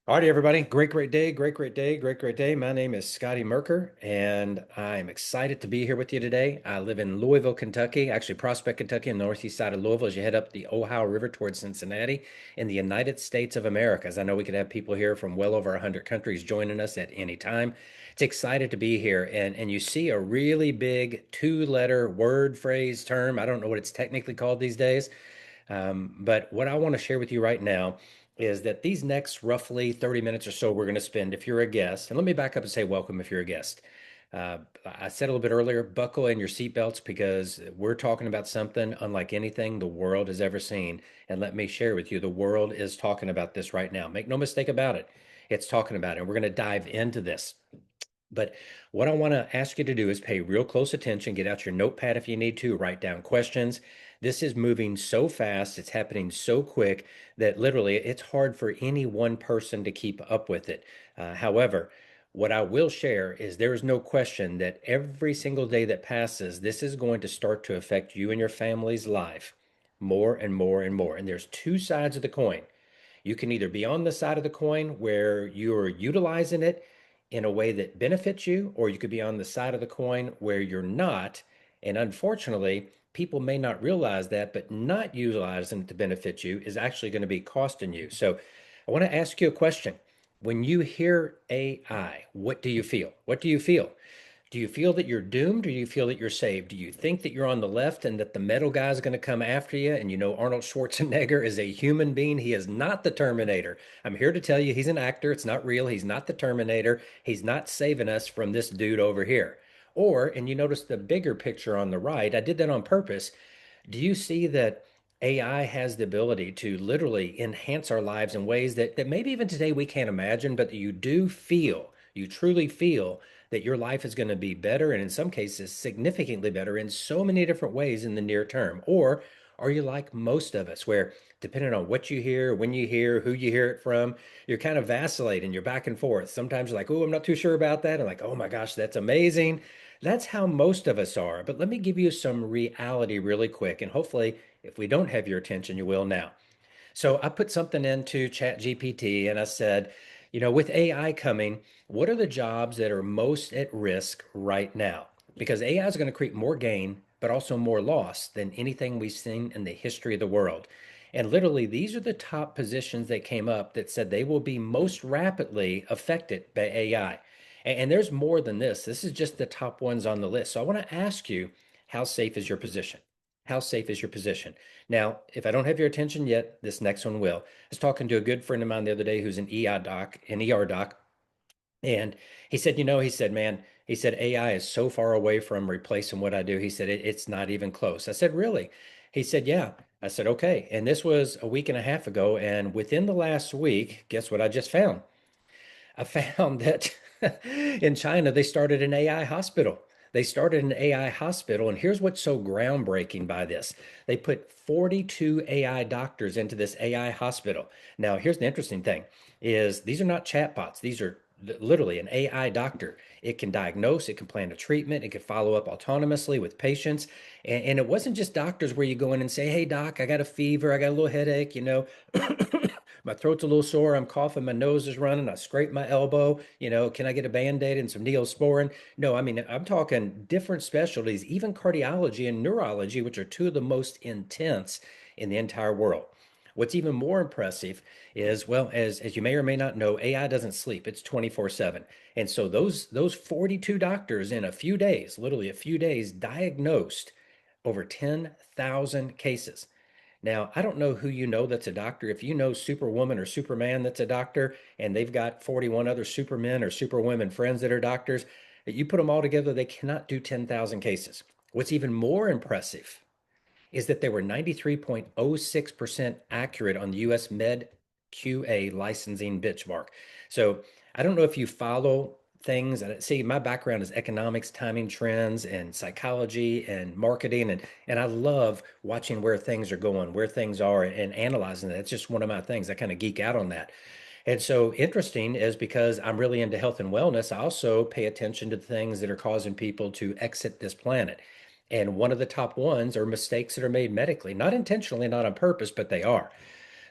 Alrighty, everybody. Great day. Great day. My name is Scotty Mercker, and I'm excited to be here with you today. I live in Louisville, Kentucky, actually Prospect, Kentucky, on the northeast side of Louisville as you head up the Ohio River towards Cincinnati in the United States of America. As I know we could have people here from well over 100 countries joining us at any time. It's excited to be here. And you see a really big two-letter word, phrase, term. I don't know what it's technically called these days. But what I want to share with you right now is that these next roughly 30 minutes or so we're going to spend, if you're a guest, and let me back up and say welcome if you're a guest. I said a little bit earlier, buckle in your seatbelts because we're talking about something unlike anything the world has ever seen. And let me share with you, the world is talking about this right now. Make no mistake about it. It's talking about it. And we're going to dive into this. But what I want to ask you to do is pay real close attention, get out your notepad if you need to, write down questions. This is moving so fast, it's happening so quick that literally it's hard for any one person to keep up with it. However, what I will share is there is no question that every single day that passes, this is going to start to affect you and your family's life more and more and more. And there's two sides of the coin. You can either be on the side of the coin where you're utilizing it in a way that benefits you, or you could be on the side of the coin where you're not. And unfortunately, people may not realize that, but not utilizing it to benefit you is actually going to be costing you. So I want to ask you a question. When you hear AI, what do you feel? What do you feel? Do you feel that you're doomed or do you feel that you're saved? Do you think that you're on the left and that the metal guy is going to come after you? And you know, Arnold Schwarzenegger is a human being. He is not the Terminator. I'm here to tell you he's an actor. It's not real. He's not the Terminator. He's not saving us from this dude over here. Or, and you notice the bigger picture on the right, I did that on purpose. Do you see that AI has the ability to literally enhance our lives in ways that maybe even today we can't imagine, but that you do feel, you truly feel that your life is going to be better and in some cases significantly better in so many different ways in the near term? Or are you like most of us, where depending on what you hear, when you hear, who you hear it from, you're kind of vacillating, you're back and forth. Sometimes you're like, oh, I'm not too sure about that. And like, oh my gosh, that's amazing. That's how most of us are. But let me give you some reality really quick. And hopefully, if we don't have your attention, you will now. So I put something into Chat GPT and I said, with AI coming, what are the jobs that are most at risk right now? Because AI is going to create more gain, but also more loss than anything we've seen in the history of the world. And literally, these are the top positions that came up that said they will be most rapidly affected by AI. And there's more than this. This is just the top ones on the list. So I want to ask you, how safe is your position? How safe is your position? Now, if I don't have your attention yet, this next one will. I was talking to a good friend of mine the other day who's an ER doc, and he said, he said, man, he said, AI is so far away from replacing what I do. He said, it's not even close. I said, really? He said, yeah. I said, okay. And this was a week and a half ago. And within the last week, guess what I just found? I found that in China, they started an AI hospital. They started an AI hospital, and here's what's so groundbreaking by this. They put 42 AI doctors into this AI hospital. Now, here's the interesting thing is these are not chatbots. These are literally an AI doctor. It can diagnose, it can plan a treatment, it can follow up autonomously with patients. And it wasn't just doctors where you go in and say, hey, doc, I got a fever, I got a little headache, my throat's a little sore, I'm coughing, my nose is running, I scraped my elbow, can I get a Band-Aid and some Neosporin? No, I mean, I'm talking different specialties, even cardiology and neurology, which are two of the most intense in the entire world. What's even more impressive is, well, as you may or may not know, AI doesn't sleep. It's 24/7. And so those 42 doctors in a few days, literally a few days, diagnosed over 10,000 cases. Now, I don't know who you know that's a doctor. If you know Superwoman or Superman that's a doctor, and they've got 41 other Supermen or Superwomen friends that are doctors, that you put them all together, they cannot do 10,000 cases. What's even more impressive is that they were 93.06% accurate on the US Med QA licensing benchmark. So I don't know if you follow things. See, my background is economics, timing trends, and psychology and marketing. And I love watching where things are going, where things are, and analyzing that. It's just one of my things. I kind of geek out on that. And so interesting is because I'm really into health and wellness, I also pay attention to the things that are causing people to exit this planet. And one of the top ones are mistakes that are made medically, not intentionally, not on purpose, but they are.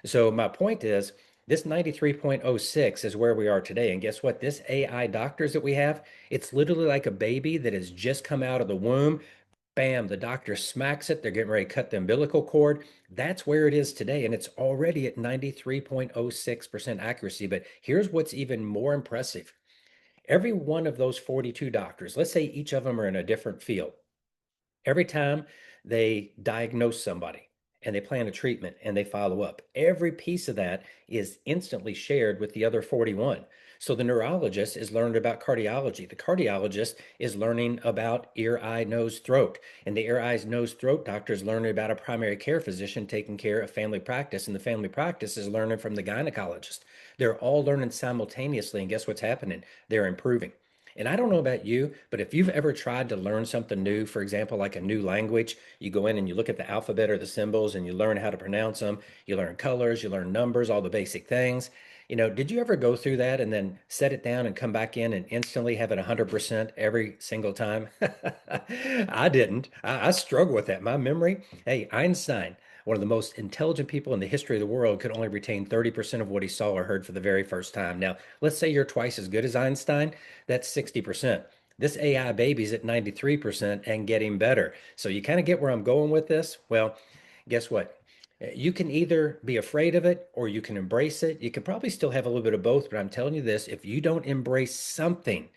So my point is, This 93.06 is where we are today. And guess what? This AI doctors that we have, it's literally like a baby that has just come out of the womb. Bam, the doctor smacks it. They're getting ready to cut the umbilical cord. That's where it is today. And it's already at 93.06% accuracy. But here's what's even more impressive. Every one of those 42 doctors, let's say each of them are in a different field. Every time they diagnose somebody and they plan a treatment and they follow up, every piece of that is instantly shared with the other 41. So the neurologist is learning about cardiology. The cardiologist is learning about ear, eye, nose, throat. And the ear, eyes, nose, throat doctor is learning about a primary care physician taking care of family practice. And the family practice is learning from the gynecologist. They're all learning simultaneously. And guess what's happening? They're improving. And I don't know about you, but if you've ever tried to learn something new, for example, like a new language, you go in and you look at the alphabet or the symbols and you learn how to pronounce them. You learn colors, you learn numbers, all the basic things. Did you ever go through that and then set it down and come back in and instantly have it 100% every single time? I didn't. I struggle with that. My memory, hey, Einstein, one of the most intelligent people in the history of the world, could only retain 30% of what he saw or heard for the very first time. Now, let's say you're twice as good as Einstein, that's 60%. This AI baby's at 93% and getting better. So you kind of get where I'm going with this. Well, guess what? You can either be afraid of it or you can embrace it. You can probably still have a little bit of both, but I'm telling you this, if you don't embrace something,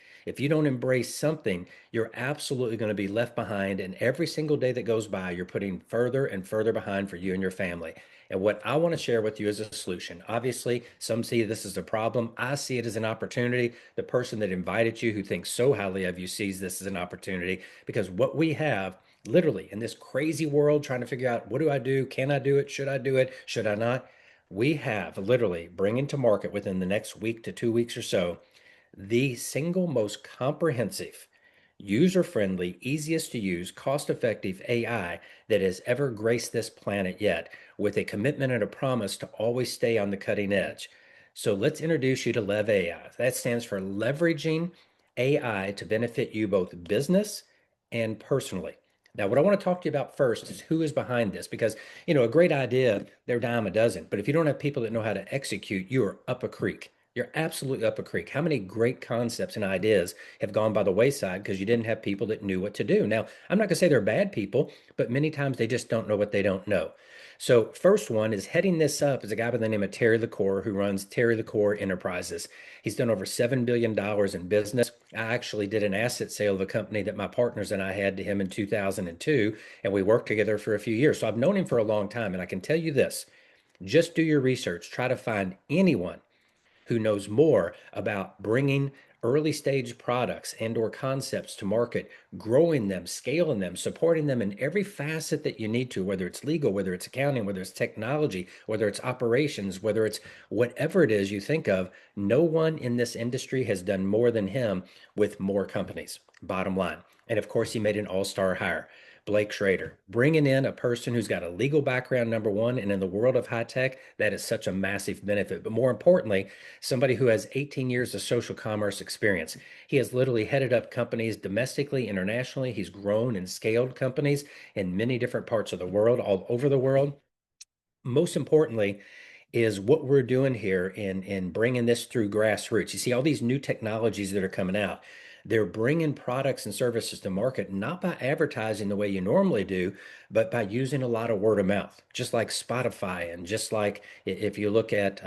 you're absolutely going to be left behind. And every single day that goes by, you're putting further and further behind for you and your family. And what I want to share with you is a solution. Obviously, some see this as a problem. I see it as an opportunity. The person that invited you, who thinks so highly of you, sees this as an opportunity because what we have literally in this crazy world trying to figure out what do I do? Can I do it? Should I do it? Should I not? We have literally bringing to market within the next week to 2 weeks or so the single most comprehensive, user friendly, easiest to use, cost effective AI that has ever graced this planet yet, with a commitment and a promise to always stay on the cutting edge. So let's introduce you to LEV AI. That stands for leveraging AI to benefit you both business and personally. Now, what I want to talk to you about first is who is behind this, because a great idea, they're a dime a dozen. But if you don't have people that know how to execute, you are up a creek. You're absolutely up a creek. How many great concepts and ideas have gone by the wayside because you didn't have people that knew what to do? Now, I'm not going to say they're bad people, but many times they just don't know what they don't know. So, first one is heading this up is a guy by the name of Terry LaCour, who runs Terry LaCour Enterprises. He's done over $7 billion in business. I actually did an asset sale of a company that my partners and I had to him in 2002, and we worked together for a few years. So I've known him for a long time, and I can tell you this: just do your research. Try to find anyone who knows more about bringing early stage products and or concepts to market, growing them, scaling them, supporting them in every facet that you need to, whether it's legal, whether it's accounting, whether it's technology, whether it's operations, whether it's whatever it is you think of. No one in this industry has done more than him with more companies, bottom line. And of course, he made an all-star hire. Blake Schrader, bringing in a person who's got a legal background, number one, and in the world of high tech, that is such a massive benefit. But more importantly, somebody who has 18 years of social commerce experience. He has literally headed up companies domestically, internationally. He's grown and scaled companies in many different parts of the world, all over the world. Most importantly, is what we're doing here in bringing this through grassroots. You see all these new technologies that are coming out. They're bringing products and services to market not by advertising the way you normally do, but by using a lot of word of mouth, just like Spotify and just like if you look at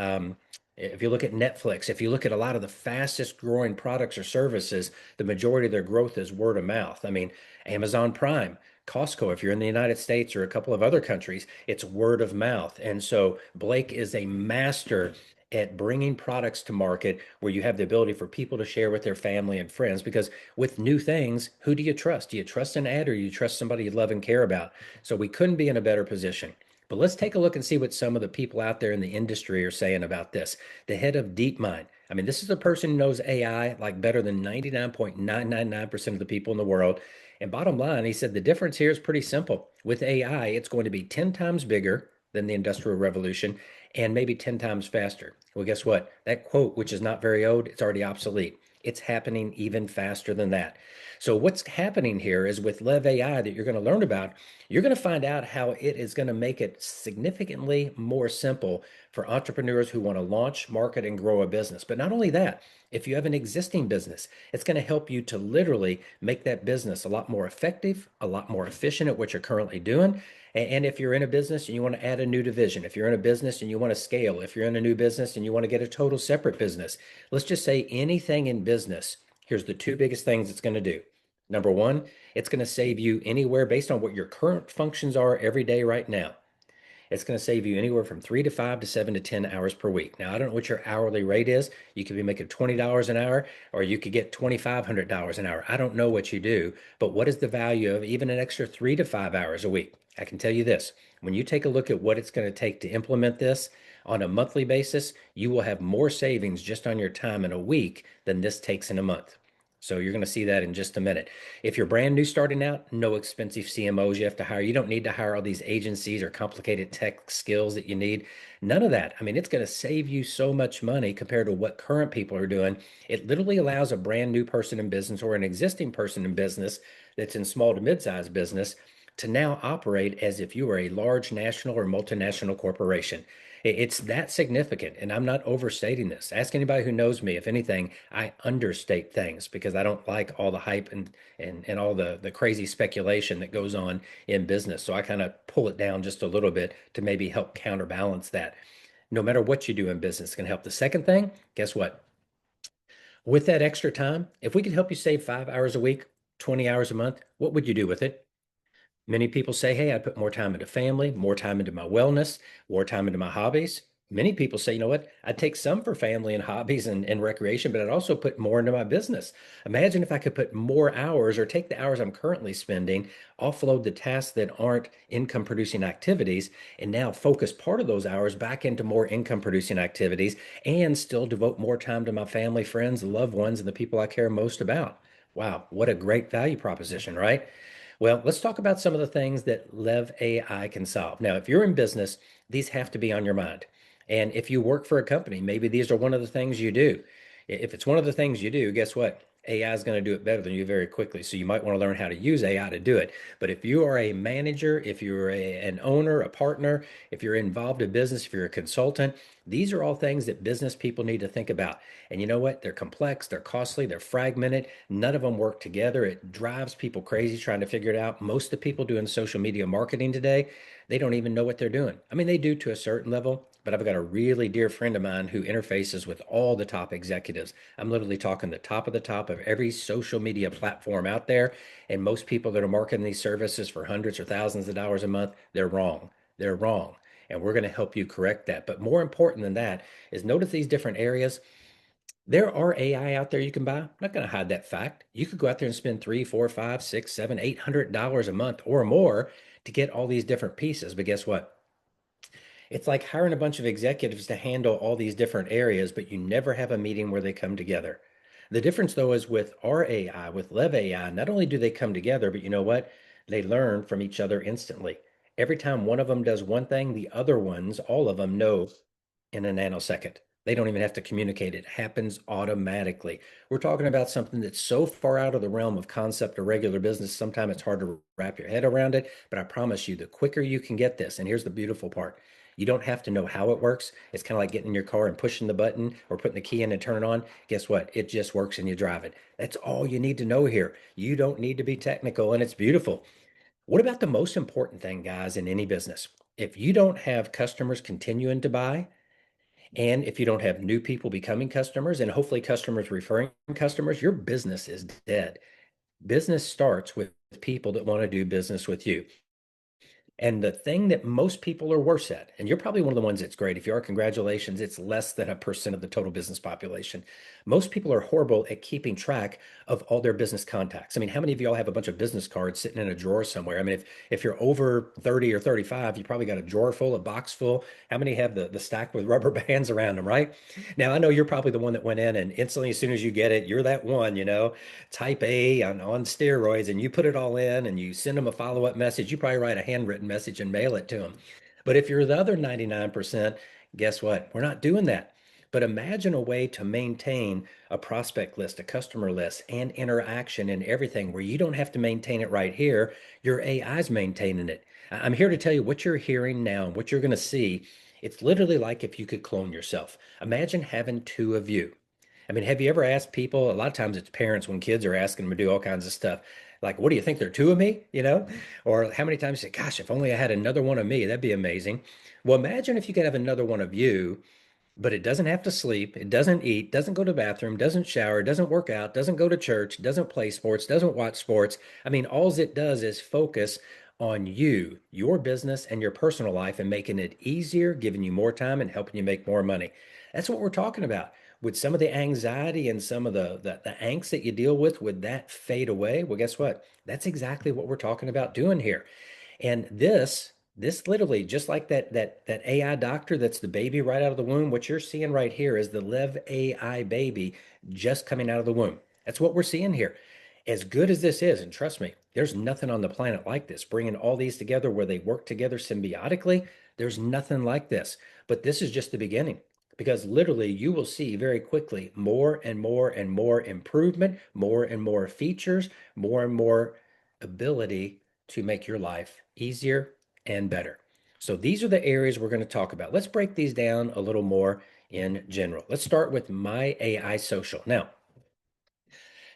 Netflix, if you look at a lot of the fastest growing products or services, the majority of their growth is word of mouth. I mean, Amazon Prime, Costco, if you're in the United States or a couple of other countries, it's word of mouth. And so Blake is a master at bringing products to market where you have the ability for people to share with their family and friends. Because with new things, who do you trust? Do you trust an ad or do you trust somebody you love and care about? So we couldn't be in a better position. But let's take a look and see what some of the people out there in the industry are saying about this. The head of DeepMind. I mean, this is a person who knows AI like better than 99.999% of the people in the world. And bottom line, he said the difference here is pretty simple. With AI, it's going to be 10 times bigger than the Industrial Revolution and maybe 10 times faster. Well, guess what? That quote, which is not very old, it's already obsolete. It's happening even faster than that. So what's happening here is with LEV AI that you're going to learn about, you're going to find out how it is going to make it significantly more simple for entrepreneurs who want to launch, market, and grow a business. But not only that, if you have an existing business, it's going to help you to literally make that business a lot more effective, a lot more efficient at what you're currently doing. And if you're in a business and you want to add a new division, if you're in a business and you want to scale, if you're in a new business and you want to get a total separate business, let's just say anything in business, here's the two biggest things it's going to do. Number one, it's going to save you anywhere based on what your current functions are every day right now. It's going to save you anywhere from 3 to 5 to 7 to 10 hours per week. Now, I don't know what your hourly rate is. You could be making $20 an hour, or you could get $2,500 an hour. I don't know what you do, but what is the value of even an extra 3 to 5 hours a week? I can tell you this. When you take a look at what it's going to take to implement this on a monthly basis, you will have more savings just on your time in a week than this takes in a month. So you're going to see that in just a minute. If you're brand new starting out, no expensive CMOs you have to hire. You don't need to hire all these agencies or complicated tech skills that you need. None of that. I mean, it's going to save you so much money compared to what current people are doing. It literally allows a brand new person in business or an existing person in business that's in small to mid-sized business to now operate as if you were a large national or multinational corporation. It's that significant, and I'm not overstating this. Ask anybody who knows me. If anything, I understate things because I don't like all the hype and all the crazy speculation that goes on in business. So I kind of pull it down just a little bit to maybe help counterbalance that. No matter what you do in business, can help. The second thing, guess what? With that extra time, if we could help you save 5 hours a week, 20 hours a month, what would you do with it? Many people say, hey, I'd put more time into family, more time into my wellness, more time into my hobbies. Many people say, you know what, I'd take some for family and hobbies and recreation, but I'd also put more into my business. Imagine if I could put more hours or take the hours I'm currently spending, offload the tasks that aren't income producing activities, and now focus part of those hours back into more income producing activities and still devote more time to my family, friends, loved ones, and the people I care most about. Wow, what a great value proposition, right? Well, let's talk about some of the things that LEV AI can solve. Now, if you're in business, these have to be on your mind. And if you work for a company, maybe these are one of the things you do. If it's one of the things you do, guess what? AI is going to do it better than you very quickly. So you might want to learn how to use AI to do it. But if you are a manager, if you're an owner, a partner, if you're involved in business, if you're a consultant, these are all things that business people need to think about. And you know what? They're complex, they're costly, they're fragmented. None of them work together. It drives people crazy trying to figure it out. Most of the people doing social media marketing today, they don't even know what they're doing. I mean, they do to a certain level, but I've got a really dear friend of mine who interfaces with all the top executives. I'm literally talking the top of every social media platform out there. And most people that are marketing these services for hundreds or thousands of dollars a month, they're wrong. They're wrong. And we're going to help you correct that. But more important than that is notice these different areas. There are AI out there you can buy. I'm not going to hide that fact. You could go out there and spend three, four, five, six, seven, $800 a month or more to get all these different pieces. But guess what? It's like hiring a bunch of executives to handle all these different areas, but you never have a meeting where they come together. The difference, though, is with our AI, with LEV AI, not only do they come together, but you know what? They learn from each other instantly. Every time one of them does one thing, the other ones, all of them know in a nanosecond. They don't even have to communicate. It happens automatically. We're talking about something that's so far out of the realm of concept or regular business, sometimes it's hard to wrap your head around it. But I promise you, the quicker you can get this, and here's the beautiful part. You don't have to know how it works. It's kind of like getting in your car and pushing the button or putting the key in and turn it on. Guess what? It just works and you drive it. That's all you need to know here. You don't need to be technical, and it's beautiful. What about the most important thing, guys, in any business? If you don't have customers continuing to buy, and if you don't have new people becoming customers and hopefully customers referring customers, your business is dead. Business starts with people that want to do business with you. And the thing that most people are worse at, and you're probably one of the ones that's great. If you are, congratulations, it's less than 1% of the total business population. Most people are horrible at keeping track of all their business contacts. I mean, how many of y'all have a bunch of business cards sitting in a drawer somewhere? I mean, if you're over 30 or 35, you probably got a drawer full, a box full. How many have the stack with rubber bands around them, right? Now, I know you're probably the one that went in and instantly, as soon as you get it, you're that one, type A on steroids, and you put it all in and you send them a follow-up message. You probably write a handwritten message and mail it to them. But if you're the other 99%, guess what? We're not doing that. But imagine a way to maintain a prospect list, a customer list, and interaction and everything where you don't have to maintain it right here. Your AI is maintaining it. I'm here to tell you what you're hearing now and what you're going to see. It's literally like if you could clone yourself. Imagine having two of you. I mean, have you ever asked people? A lot of times it's parents when kids are asking them to do all kinds of stuff. Like, what do you think? There are two of me? Or how many times you say, gosh, if only I had another one of me, that'd be amazing. Well, imagine if you could have another one of you, but it doesn't have to sleep, it doesn't eat, doesn't go to the bathroom, doesn't shower, doesn't work out, doesn't go to church, doesn't play sports, doesn't watch sports. I mean, all it does is focus on you, your business, and your personal life and making it easier, giving you more time and helping you make more money. That's what we're talking about. Would some of the anxiety and some of the angst that you deal with, would that fade away? Well, guess what? That's exactly what we're talking about doing here. And this literally, just like that AI doctor that's the baby right out of the womb, what you're seeing right here is the Lev AI baby just coming out of the womb. That's what we're seeing here. As good as this is, and trust me, there's nothing on the planet like this. Bringing all these together where they work together symbiotically, there's nothing like this. But this is just the beginning because literally you will see very quickly more and more and more improvement, more and more features, more and more ability to make your life easier and better. So these are the areas we're going to talk about. Let's break these down a little more in general. Let's start with My AI Social. Now,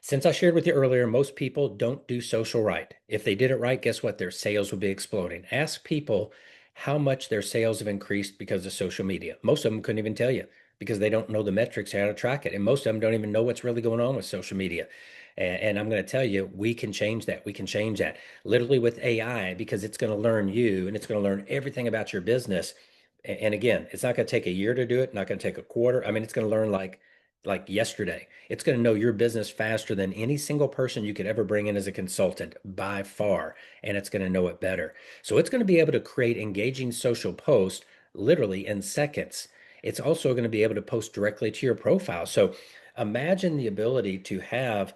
since I shared with you earlier, most people don't do social right. If they did it right, guess what? Their sales would be exploding. Ask people how much their sales have increased because of social media. Most of them couldn't even tell you because they don't know the metrics, how to track it. And most of them don't even know what's really going on with social media. And I'm going to tell you, we can change that. We can change that literally with AI because it's going to learn you and it's going to learn everything about your business. And again, it's not going to take a year to do it, not going to take a quarter. I mean, it's going to learn like yesterday. It's going to know your business faster than any single person you could ever bring in as a consultant by far, and it's going to know it better. So it's going to be able to create engaging social posts literally in seconds. It's also going to be able to post directly to your profile. So imagine the ability to have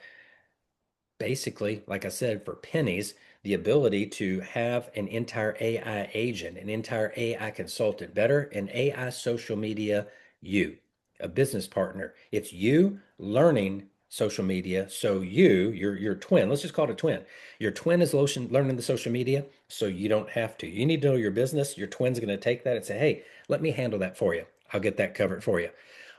basically, like I said, for pennies, the ability to have an entire AI agent, an entire AI consultant, better, an AI social media you, a business partner. It's you learning social media. So your twin, let's just call it a twin. Your twin is learning the social media, so you don't have to. You need to know your business. Your twin's going to take that and say, hey, let me handle that for you. I'll get that covered for you.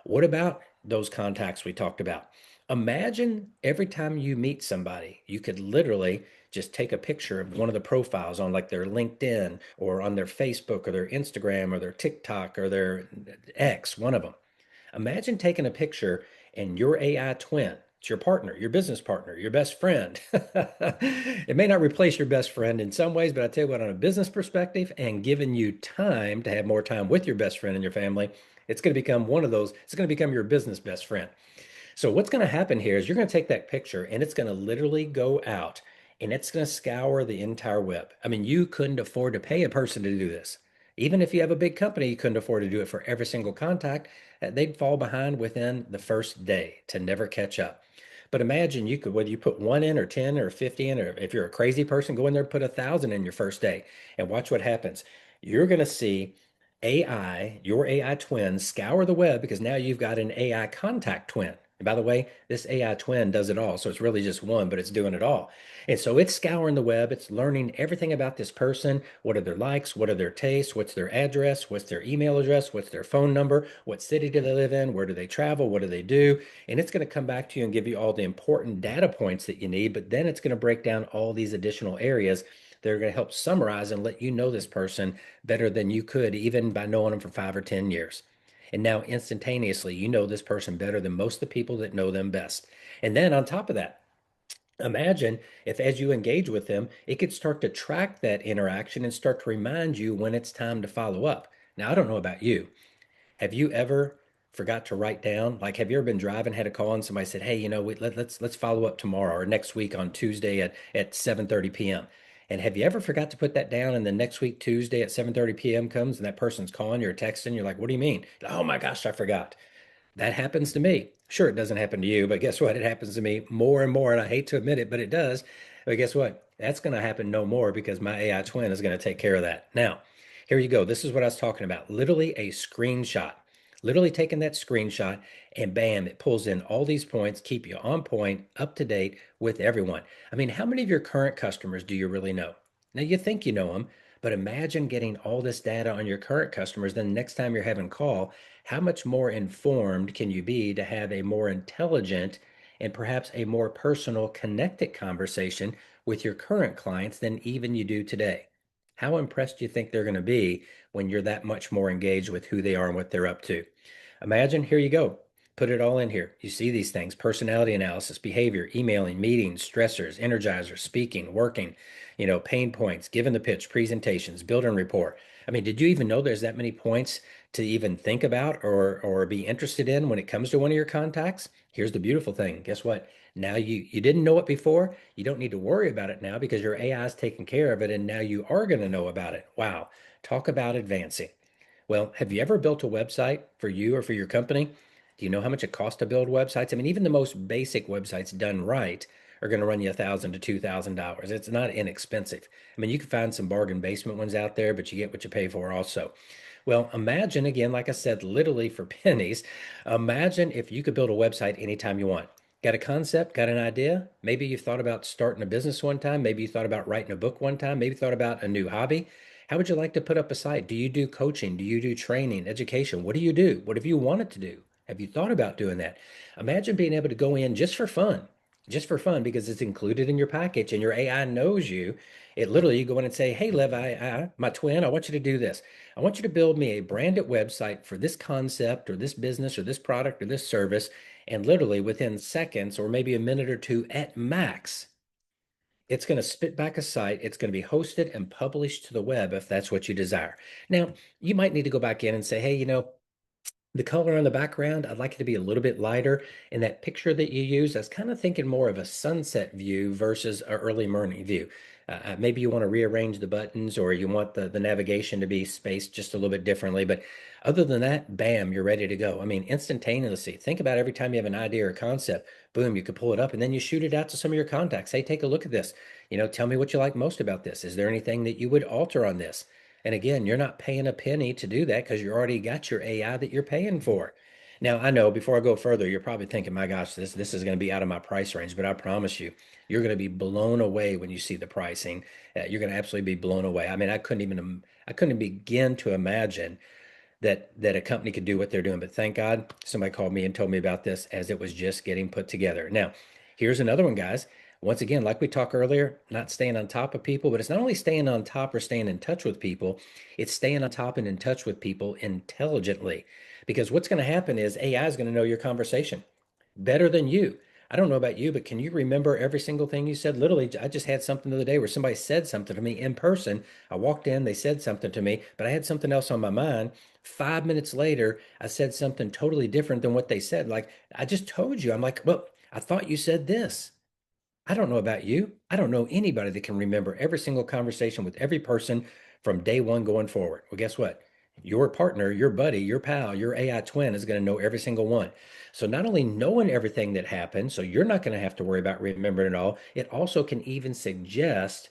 What about those contacts we talked about? Imagine every time you meet somebody, you could literally just take a picture of one of the profiles on like their LinkedIn or on their Facebook or their Instagram or their TikTok or their X, one of them. Imagine taking a picture and your AI twin, it's your partner, your business partner, your best friend. It may not replace your best friend in some ways, but I tell you what, on a business perspective and giving you time to have more time with your best friend and your family, it's going to become one of those, it's going to become your business best friend. So what's going to happen here is you're going to take that picture and it's going to literally go out and it's going to scour the entire web. I mean, you couldn't afford to pay a person to do this. Even if you have a big company, you couldn't afford to do it for every single contact. They'd fall behind within the first day to never catch up. But imagine you could, whether you put one in or 10 or 50 in, or if you're a crazy person, go in there and put 1,000 in your first day and watch what happens. You're going to see AI, your AI twin, scour the web because now you've got an AI contact twin. And by the way, this AI twin does it all. So it's really just one, but it's doing it all. And so it's scouring the web. It's learning everything about this person. What are their likes? What are their tastes? What's their address? What's their email address? What's their phone number? What city do they live in? Where do they travel? What do they do? And it's going to come back to you and give you all the important data points that you need. But then it's going to break down all these additional areas that are going to help summarize and let you know this person better than you could, even by knowing them for 5 or 10 years. And now instantaneously, you know this person better than most of the people that know them best. And then on top of that, imagine if as you engage with them, it could start to track that interaction and start to remind you when it's time to follow up. Now, I don't know about you. Have you ever forgot to write down? Like, have you ever been driving, had a call, and somebody said, "Hey, let's follow up tomorrow or next week on Tuesday at 7:30 p.m." And have you ever forgot to put that down? And the next week, Tuesday at 7:30 p.m. comes, and that person's calling you or texting, you're like, "What do you mean?" "Oh my gosh, I forgot." That happens to me. Sure, it doesn't happen to you, but guess what? It happens to me more and more, and I hate to admit it, but it does. But guess what? That's going to happen no more because my AI twin is going to take care of that. Now, here you go. This is what I was talking about. Literally a screenshot. Literally taking that screenshot and bam, it pulls in all these points, keep you on point, up to date with everyone. I mean, how many of your current customers do you really know? Now, you think you know them, but imagine getting all this data on your current customers. Then, next time you're having a call, how much more informed can you be to have a more intelligent and perhaps a more personal, connected conversation with your current clients than even you do today? How impressed do you think they're going to be when you're that much more engaged with who they are and what they're up to? Imagine, here you go. Put it all in here. You see these things: personality analysis, behavior, emailing, meetings, stressors, energizers, speaking, working, pain points, giving the pitch, presentations, building rapport. I mean, did you even know there's that many points to even think about or be interested in when it comes to one of your contacts? Here's the beautiful thing. Guess what? Now you didn't know it before. You don't need to worry about it now because your AI is taking care of it, and now you are going to know about it. Wow. Talk about advancing. Well, have you ever built a website for you or for your company? Do you know how much it costs to build websites? I mean, even the most basic websites done right are going to run you $1,000 to $2,000. It's not inexpensive. I mean, you can find some bargain basement ones out there, but you get what you pay for also. Well, imagine again, like I said, literally for pennies. Imagine if you could build a website anytime you want. Got a concept, got an idea? Maybe you've thought about starting a business one time. Maybe you thought about writing a book one time. Maybe you thought about a new hobby. How would you like to put up a site? Do you do coaching? Do you do training, education? What do you do? What have you wanted to do? Have you thought about doing that? Imagine being able to go in just for fun, because it's included in your package and your AI knows you. It literally, you go in and say, "Hey, LEV AI, my twin, I want you to do this. I want you to build me a branded website for this concept or this business or this product or this service." And literally within seconds or maybe a minute or two at max, it's going to spit back a site. It's going to be hosted and published to the web if that's what you desire. Now, you might need to go back in and say, "Hey, the color on the background, I'd like it to be a little bit lighter." And that picture that you use, I was kind of thinking more of a sunset view versus an early morning view. Maybe you want to rearrange the buttons, or you want the navigation to be spaced just a little bit differently. But other than that, bam, you're ready to go. I mean, instantaneously. Think about every time you have an idea or concept, boom, you could pull it up and then you shoot it out to some of your contacts. Hey, take a look at this. Tell me what you like most about this. Is there anything that you would alter on this? And again, you're not paying a penny to do that because you already got your AI that you're paying for. Now, I know before I go further, you're probably thinking, "My gosh, this is going to be out of my price range," but I promise you, you're going to be blown away when you see the pricing. You're going to absolutely be blown away. I mean, I couldn't begin to imagine that a company could do what they're doing. But thank God somebody called me and told me about this as it was just getting put together. Now, here's another one, guys. Once again, like we talked earlier, not staying on top of people, but it's not only staying on top or staying in touch with people, it's staying on top and in touch with people intelligently. Because what's going to happen is AI is going to know your conversation better than you. I don't know about you, but can you remember every single thing you said? Literally, I just had something the other day where somebody said something to me in person. I walked in, they said something to me, but I had something else on my mind. 5 minutes later, I said something totally different than what they said. Like, I just told you, I'm like, "Well, I thought you said this." I don't know about you. I don't know anybody that can remember every single conversation with every person from day one going forward. Well, guess what? Your partner, your buddy, your pal, your AI twin is going to know every single one. So not only knowing everything that happened, so you're not going to have to worry about remembering it all, it also can even suggest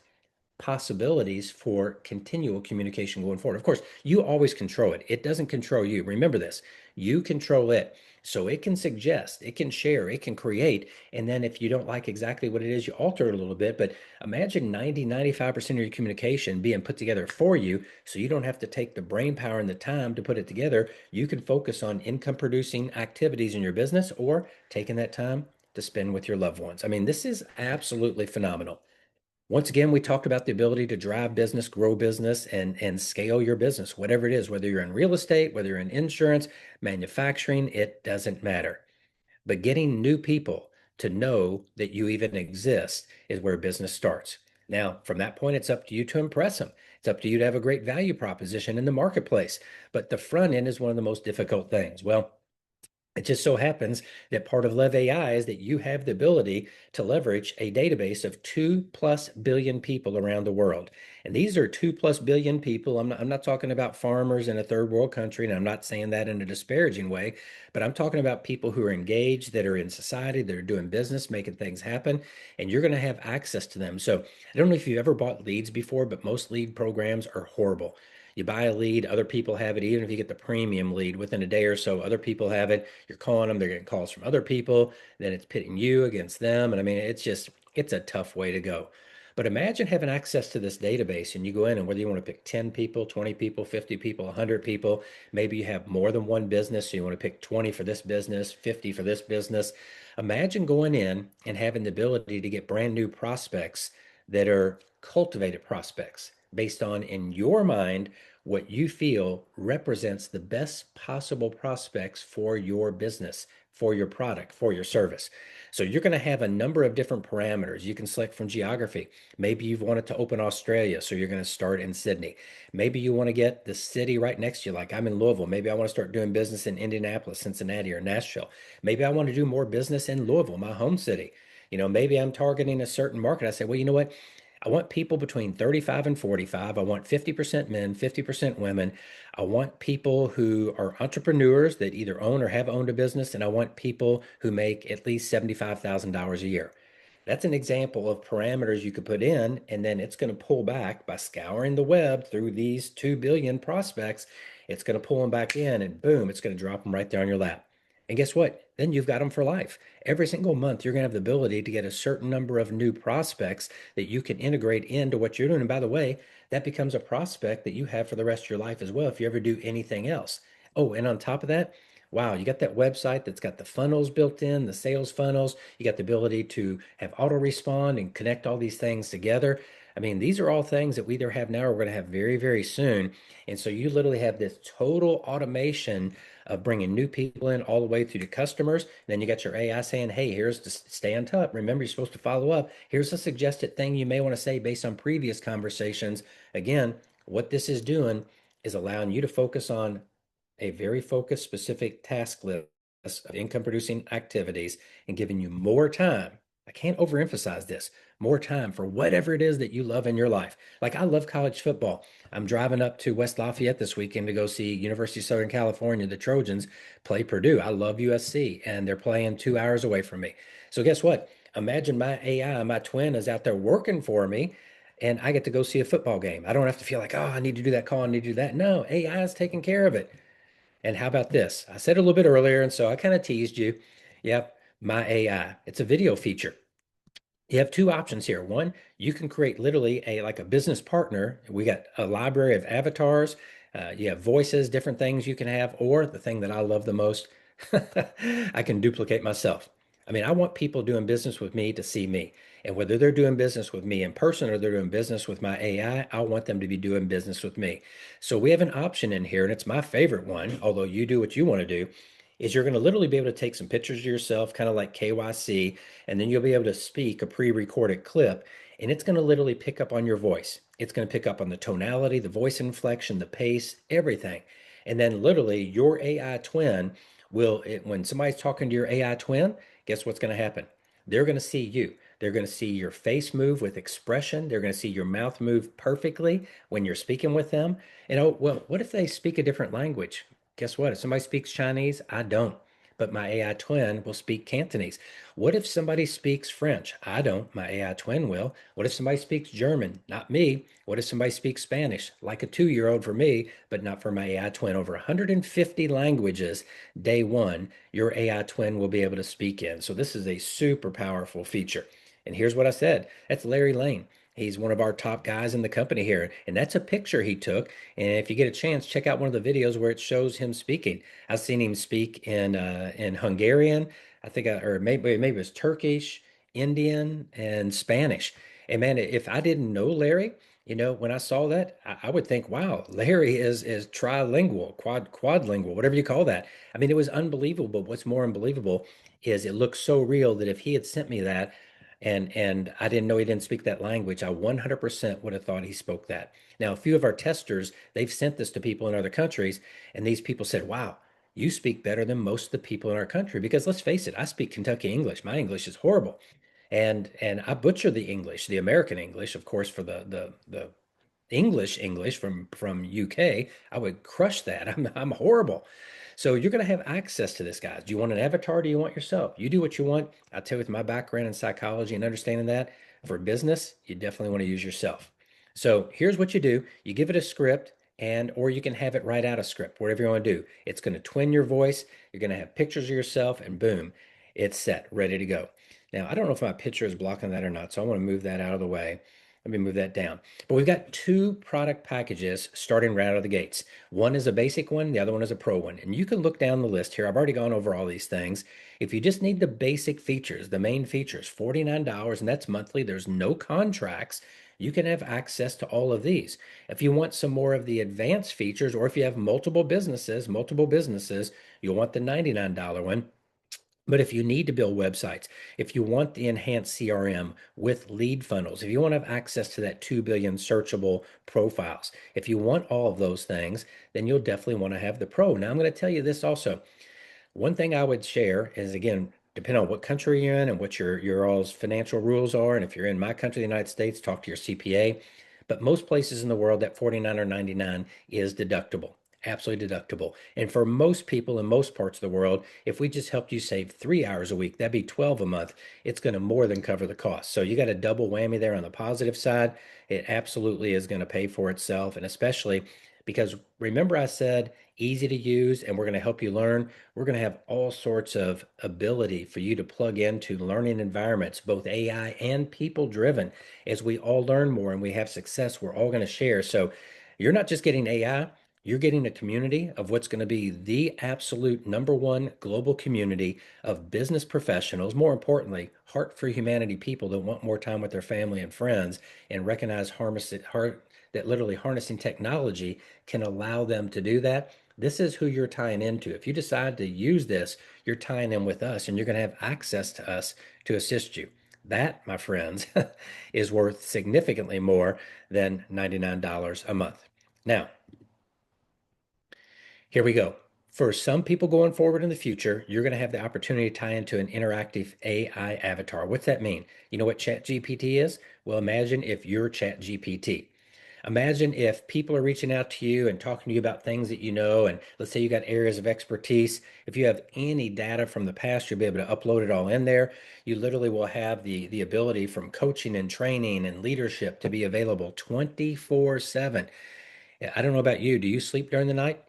possibilities for continual communication going forward. Of course, you always control it. It doesn't control you. Remember this. You control it. So it can suggest, it can share, it can create. And then if you don't like exactly what it is, you alter it a little bit. But imagine 90, 95% of your communication being put together for you. So you don't have to take the brain power and the time to put it together. You can focus on income producing activities in your business or taking that time to spend with your loved ones. I mean, this is absolutely phenomenal. Once again, we talked about the ability to drive business, grow business, and scale your business, whatever it is, whether you're in real estate, whether you're in insurance, manufacturing, it doesn't matter. But getting new people to know that you even exist is where business starts. Now, from that point, it's up to you to impress them. It's up to you to have a great value proposition in the marketplace. But the front end is one of the most difficult things. Well, it just so happens that part of LEV AI is that you have the ability to leverage a database of 2+ billion people around the world. And these are 2+ billion people. I'm not talking about farmers in a third world country, and I'm not saying that in a disparaging way, but I'm talking about people who are engaged, that are in society, that are doing business, making things happen, and you're going to have access to them. So I don't know if you've ever bought leads before, but most lead programs are horrible. You buy a lead, other people have it, even if you get the premium lead within a day or so, other people have it. You're calling them, they're getting calls from other people, then it's pitting you against them. And I mean, it's a tough way to go. But imagine having access to this database and you go in and whether you want to pick 10 people, 20 people, 50 people, 100 people, maybe you have more than one business, so you want to pick 20 for this business, 50 for this business. Imagine going in and having the ability to get brand new prospects that are cultivated prospects based on, in your mind, what you feel represents the best possible prospects for your business, for your product, for your service. So you're going to have a number of different parameters. You can select from geography. Maybe you've wanted to open Australia, so you're going to start in Sydney. Maybe you want to get the city right next to you, like I'm in Louisville. Maybe I want to start doing business in Indianapolis, Cincinnati, or Nashville. Maybe I want to do more business in Louisville, my home city. Maybe I'm targeting a certain market. I say, well, you know what? I want people between 35 and 45. I want 50% men, 50% women. I want people who are entrepreneurs that either own or have owned a business, and I want people who make at least $75,000 a year. That's an example of parameters you could put in, and then it's going to pull back by scouring the web through these 2 billion prospects. It's going to pull them back in, and boom, it's going to drop them right there on your lap. And guess what? Then you've got them for life. Every single month, you're going to have the ability to get a certain number of new prospects that you can integrate into what you're doing. And by the way, that becomes a prospect that you have for the rest of your life as well if you ever do anything else. Oh, and on top of that, wow, you got that website that's got the funnels built in, the sales funnels. You got the ability to have auto respond and connect all these things together. I mean, these are all things that we either have now or we're going to have very, very soon. And so you literally have this total automation of bringing new people in all the way through to customers. And then you got your AI saying, hey, here's to stay on top. Remember, you're supposed to follow up. Here's a suggested thing you may want to say based on previous conversations. Again, what this is doing is allowing you to focus on a very focused, specific task list of income producing activities and giving you more time. I can't overemphasize this, more time for whatever it is that you love in your life. Like I love college football. I'm driving up to West Lafayette this weekend to go see University of Southern California, the Trojans play Purdue. I love USC and they're playing 2 hours away from me. So guess what? Imagine my AI, my twin is out there working for me and I get to go see a football game. I don't have to feel like, oh, I need to do that call, I need to do that. No, AI is taking care of it. And how about this? I said a little bit earlier, and so I kind of teased you. Yep, my AI. It's a video feature. You have two options here. One, you can create literally a like a business partner. We got a library of avatars. You have voices, different things you can have, or the thing that I love the most, I can duplicate myself. I mean, I want people doing business with me to see me. And whether they're doing business with me in person or they're doing business with my AI, I want them to be doing business with me. So we have an option in here, and it's my favorite one, although you do what you want to do, is you're going to literally be able to take some pictures of yourself, kind of like KYC, and then you'll be able to speak a pre-recorded clip, and it's going to literally pick up on your voice. It's going to pick up on the tonality, the voice inflection, the pace, everything. And then literally your AI twin when somebody's talking to your AI twin, guess what's going to happen? They're going to see you. They're going to see your face move with expression. They're going to see your mouth move perfectly when you're speaking with them. And oh, well, what if they speak a different language? Guess what? If somebody speaks Chinese, I don't. But my AI twin will speak Cantonese. What if somebody speaks French? I don't. My AI twin will. What if somebody speaks German? Not me. What if somebody speaks Spanish? Like a 2-year-old for me, but not for my AI twin. Over 150 languages, day one, your AI twin will be able to speak in. So this is a super powerful feature. And here's what I said. That's Larry Lane. He's one of our top guys in the company here. And that's a picture he took. And if you get a chance, check out one of the videos where it shows him speaking. I've seen him speak in Hungarian, I think, or maybe it was Turkish, Indian, and Spanish. And man, if I didn't know Larry, when I saw that, I would think, wow, Larry is trilingual, quadlingual, whatever you call that. I mean, it was unbelievable. But what's more unbelievable is it looks so real that if he had sent me that, and I didn't know he didn't speak that language, I 100% would have thought he spoke that. Now, a few of our testers, they've sent this to people in other countries, and these people said, wow, you speak better than most of the people in our country. Because let's face it, I speak Kentucky English. My English is horrible. And I butcher the English, the American English, of course, for the English from UK, I would crush that. I'm horrible. So you're going to have access to this, guys. Do you want an avatar? Do you want yourself? You do what you want. I tell you, with my background in psychology and understanding that, for business, you definitely want to use yourself. So here's what you do. You give it a script. and or you can have it write out a script, whatever you want to do. It's going to twin your voice. You're going to have pictures of yourself, and boom, it's set, ready to go. Now, I don't know if my picture is blocking that or not, so I want to move that out of the way. Let me move that down. But we've got two product packages starting right out of the gates. One is a basic one, the other one is a pro one. And you can look down the list here. I've already gone over all these things. If you just need the basic features, the main features, $49, and that's monthly, there's no contracts. You can have access to all of these. If you want some more of the advanced features, or if you have multiple businesses, you'll want the $99 one. But if you need to build websites, if you want the enhanced CRM with lead funnels, if you want to have access to that 2 billion searchable profiles, if you want all of those things, then you'll definitely want to have the Pro. Now, I'm going to tell you this also. One thing I would share is, again, depending on what country you're in and what your all's financial rules are. And if you're in my country, the United States, talk to your CPA. But most places in the world, that 49 or 99 is deductible, absolutely deductible. And for most people in most parts of the world, if we just helped you save 3 hours a week, that'd be 12 a month. It's going to more than cover the cost. So you got a double whammy there on the positive side. It absolutely is going to pay for itself. And especially because remember, I said easy to use and we're going to help you learn. We're going to have all sorts of ability for you to plug into learning environments, both AI and people driven. As we all learn more and we have success, we're all going to share. So you're not just getting AI, you're getting a community of what's going to be the absolute number one global community of business professionals. More importantly, heart for humanity people that want more time with their family and friends and recognize that literally harnessing technology can allow them to do that. This is who you're tying into. If you decide to use this, you're tying in with us and you're going to have access to us to assist you. That, my friends, is worth significantly more than $99 a month. Now, here we go. For some people going forward in the future, you're going to have the opportunity to tie into an interactive AI avatar. What's that mean? You know what ChatGPT is? Well, imagine if you're ChatGPT. Imagine if people are reaching out to you and talking to you about things that you know, and let's say you got areas of expertise. If you have any data from the past, you'll be able to upload it all in there. You literally will have the ability from coaching and training and leadership to be available 24/7. I don't know about you. Do you sleep during the night?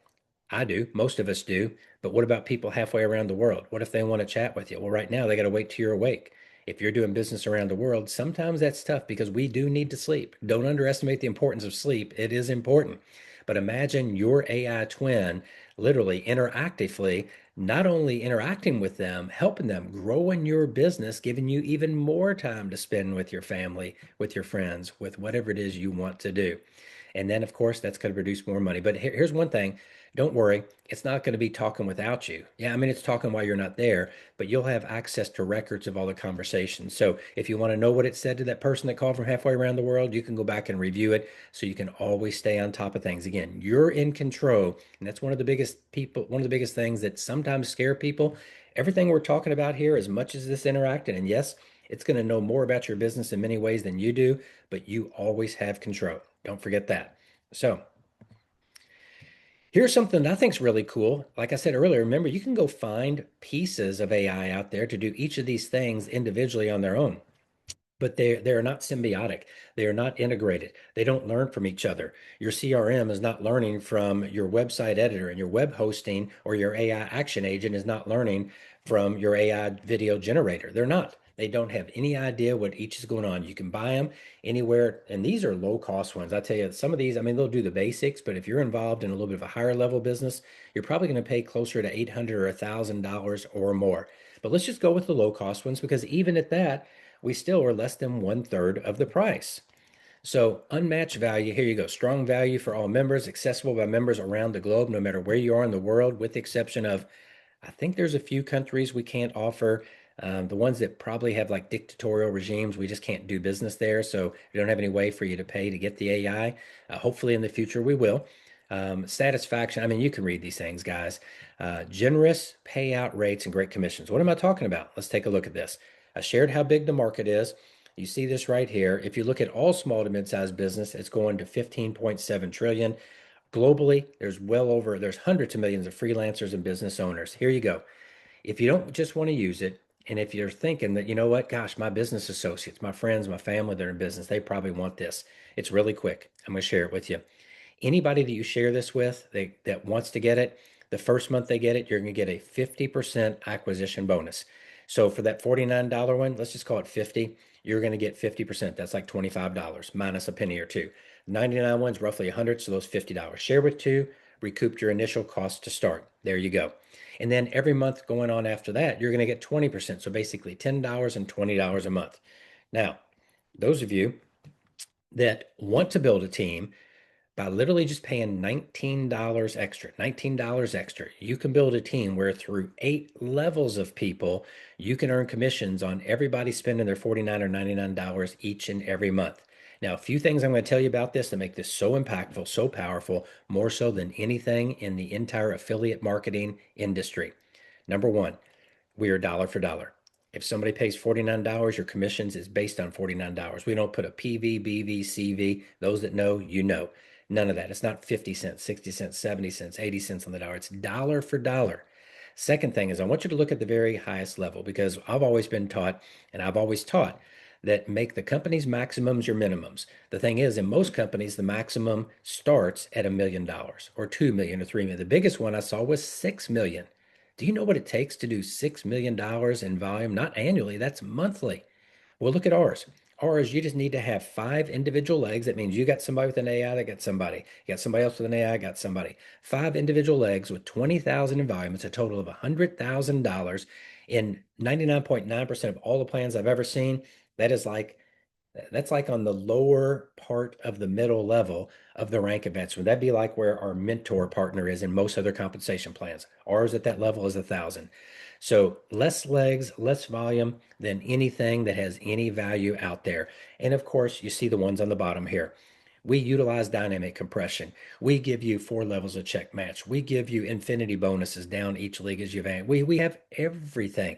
I do. Most of us do. But what about people halfway around the world? What if they want to chat with you? Well, right now they got to wait till you're awake. If you're doing business around the world, sometimes that's tough because we do need to sleep. Don't underestimate the importance of sleep. It is important. But imagine your AI twin literally interactively, not only interacting with them, helping them, growing your business, giving you even more time to spend with your family, with your friends, with whatever it is you want to do. And then, of course, that's going to produce more money. But here's one thing. Don't worry, it's not going to be talking without you. Yeah, I mean, it's talking while you're not there, but you'll have access to records of all the conversations. So if you want to know what it said to that person that called from halfway around the world, you can go back and review it so you can always stay on top of things. Again, you're in control. And that's one of the biggest things that sometimes scare people. Everything we're talking about here, as much as this interacting, and yes, it's going to know more about your business in many ways than you do, but you always have control. Don't forget that. So, here's something that I think is really cool. Like I said earlier, remember, you can go find pieces of AI out there to do each of these things individually on their own, but they're not symbiotic. They are not integrated. They don't learn from each other. Your CRM is not learning from your website editor, and your web hosting or your AI action agent is not learning from your AI video generator. They're not. They don't have any idea what each is going on. You can buy them anywhere, and these are low cost ones. I tell you, some of these, I mean, they'll do the basics, but if you're involved in a little bit of a higher level business, you're probably going to pay closer to 800 or $1,000 or more. But let's just go with the low cost ones because even at that, we still are less than one third of the price. So unmatched value, here you go. Strong value for all members, accessible by members around the globe, no matter where you are in the world, with the exception of, I think there's a few countries we can't offer. The ones that probably have like dictatorial regimes, we just can't do business there. So we don't have any way for you to pay to get the AI. Hopefully in the future we will. Satisfaction, I mean, you can read these things, guys. Generous payout rates and great commissions. What am I talking about? Let's take a look at this. I shared how big the market is. You see this right here. If you look at all small to mid-sized business, it's going to 15.7 trillion. Globally, there's hundreds of millions of freelancers and business owners. Here you go. If you don't just want to use it, and if you're thinking that, you know what, gosh, my business associates, my friends, my family, they're in business, they probably want this. It's really quick. I'm going to share it with you. Anybody that you share this with that wants to get it, the first month they get it, you're going to get a 50% acquisition bonus. So for that $49 one, let's just call it 50, you're going to get 50%. That's like $25 minus a penny or two. 99 ones, roughly 100, so those $50. Share with two, recouped your initial cost to start. There you go. And then every month going on after that, you're going to get 20%. So basically $10 and $20 a month. Now, those of you that want to build a team, by literally just paying $19 extra, you can build a team where through 8 levels of people, you can earn commissions on everybody spending their $49 or $99 each and every month. Now, a few things I'm going to tell you about this that make this so impactful, so powerful, more so than anything in the entire affiliate marketing industry. Number one, we are dollar for dollar. If somebody pays $49, your commissions is based on $49. We don't put a PV, BV, CV. Those that know, you know. None of that. It's not 50 cents, 60 cents, 70 cents, 80 cents on the dollar. It's dollar for dollar. Second thing is I want you to look at the very highest level because I've always been taught and I've always taught that make the company's maximums your minimums. The thing is, in most companies, the maximum starts at $1 million or 2 million or 3 million. The biggest one I saw was 6 million. Do you know what it takes to do $6 million in volume? Not annually, that's monthly. Well, look at ours. Ours, you just need to have 5 individual legs. That means you got somebody with an AI that got somebody. You got somebody else with an AI, got somebody. 5 individual legs with 20,000 in volume. It's a total of $100,000 in 99.9% of all the plans I've ever seen. That is like that's like on the lower part of the middle level of the rank advancement. That'd be like where our mentor partner is in most other compensation plans. Ours at that level is 1,000. So less legs, less volume than anything that has any value out there. And of course, you see the ones on the bottom here. We utilize dynamic compression. We give you 4 levels of check match. We give you infinity bonuses down each league as you advance. We have everything.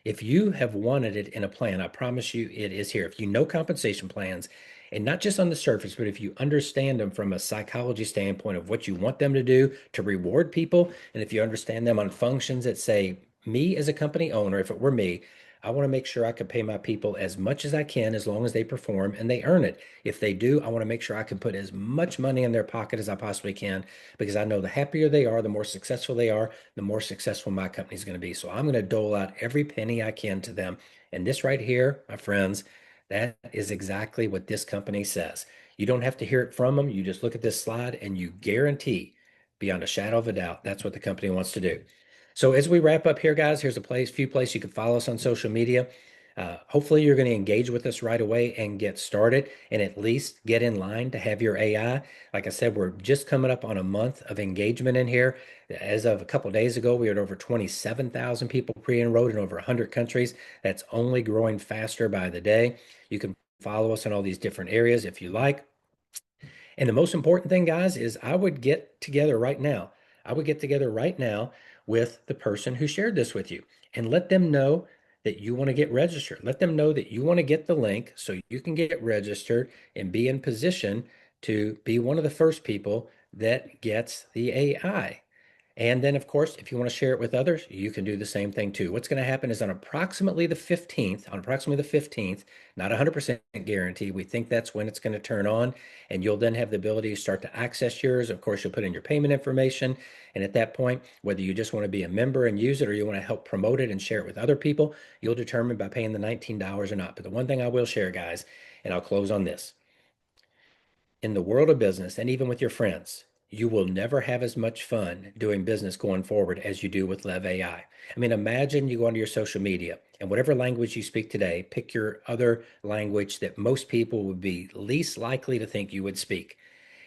If you have wanted it in a plan, I promise you it is here. If you know compensation plans, and not just on the surface, but if you understand them from a psychology standpoint of what you want them to do to reward people, and if you understand them on functions that say, me as a company owner, if it were me, I want to make sure I can pay my people as much as I can as long as they perform and they earn it. If they do, I want to make sure I can put as much money in their pocket as I possibly can because I know the happier they are, the more successful they are, the more successful my company is going to be. So I'm going to dole out every penny I can to them. And this right here, my friends, that is exactly what this company says. You don't have to hear it from them. You just look at this slide and you guarantee beyond a shadow of a doubt that's what the company wants to do. So as we wrap up here, guys, here's few places you can follow us on social media. Hopefully you're going to engage with us right away and get started and at least get in line to have your AI. Like I said, we're just coming up on a month of engagement in here. As of a couple of days ago, we had over 27,000 people pre-enrolled in over 100 countries. That's only growing faster by the day. You can follow us in all these different areas if you like. And the most important thing, guys, is I would get together right now. I would get together right now with the person who shared this with you and let them know that you want to get registered. Let them know that you want to get the link so you can get registered and be in position to be one of the first people that gets the AI. And then, of course, if you want to share it with others, you can do the same thing too. What's going to happen is on approximately the 15th, not 100% guarantee, we think that's when it's going to turn on. And you'll then have the ability to start to access yours. Of course, you'll put in your payment information. And at that point, whether you just want to be a member and use it or you want to help promote it and share it with other people, you'll determine by paying the $19 or not. But the one thing I will share, guys, and I'll close on this in the world of business and even with your friends, you will never have as much fun doing business going forward as you do with LEV AI. I mean, imagine you go onto your social media and whatever language you speak today, pick your other language that most people would be least likely to think you would speak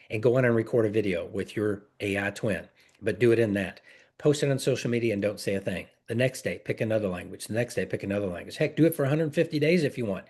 and go on and record a video with your AI twin, but do it in that. Post it on social media and don't say a thing. The next day, pick another language. The next day, pick another language. Heck, do it for 150 days if you want.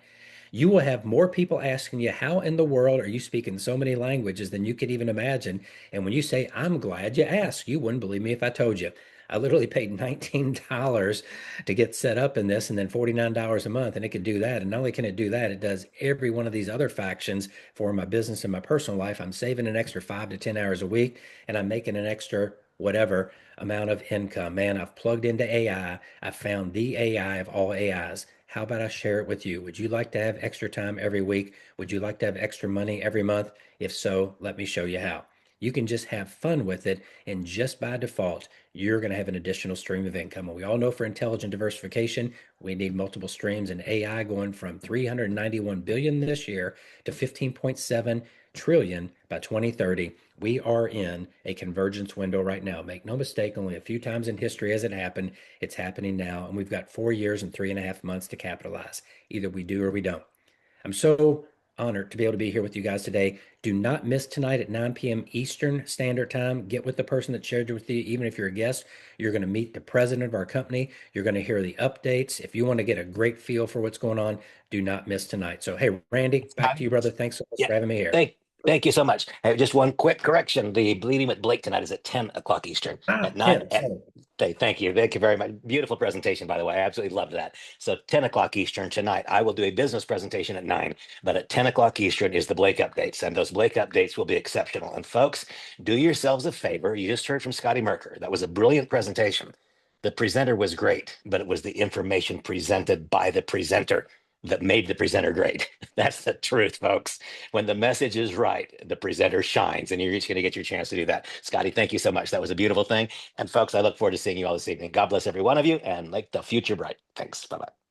You will have more people asking you, how in the world are you speaking so many languages than you could even imagine? And when you say, I'm glad you asked, you wouldn't believe me if I told you. I literally paid $19 to get set up in this and then $49 a month, and it could do that. And not only can it do that, it does every one of these other factions for my business and my personal life. I'm saving an extra 5 to 10 hours a week, and I'm making an extra whatever amount of income. Man, I've plugged into AI. I found the AI of all AIs. How about I share it with you? Would you like to have extra time every week? Would you like to have extra money every month? If so, let me show you how. You can just have fun with it. And just by default, you're going to have an additional stream of income. And we all know for intelligent diversification, we need multiple streams, and AI going from 391 billion this year to 15.7 trillion by 2030. We are in a convergence window right now. Make no mistake, only a few times in history has it happened. It's happening now, and we've got 4 years and 3.5 months to capitalize. Either we do or we don't. I'm so honored to be able to be here with you guys today. Do not miss tonight at 9 p.m. Eastern Standard Time. Get with the person that shared it with you. Even if you're a guest, you're going to meet the president of our company. You're going to hear the updates. If you want to get a great feel for what's going on, do not miss tonight. So, hey, Randy, back to you, brother. Thanks so much Yeah. for having me here. Thank you so much. Hey, just one quick correction. The Bleeding with Blake tonight is at 10 o'clock Eastern. At 9 10, at sorry. Thank you. Thank you very much. Beautiful presentation, by the way. I absolutely loved that. So 10 o'clock Eastern tonight. I will do a business presentation at 9, but at 10 o'clock Eastern is the Blake updates. And those Blake updates will be exceptional. And folks, do yourselves a favor. You just heard from Scotty Mercker. That was a brilliant presentation. The presenter was great, but it was the information presented by the presenter that made the presenter great. That's the truth, folks. When the message is right, the presenter shines, and you're just going to get your chance to do that. Scotty, thank you so much. That was a beautiful thing. And folks, I look forward to seeing you all this evening. God bless every one of you and make the future bright. Thanks. Bye bye.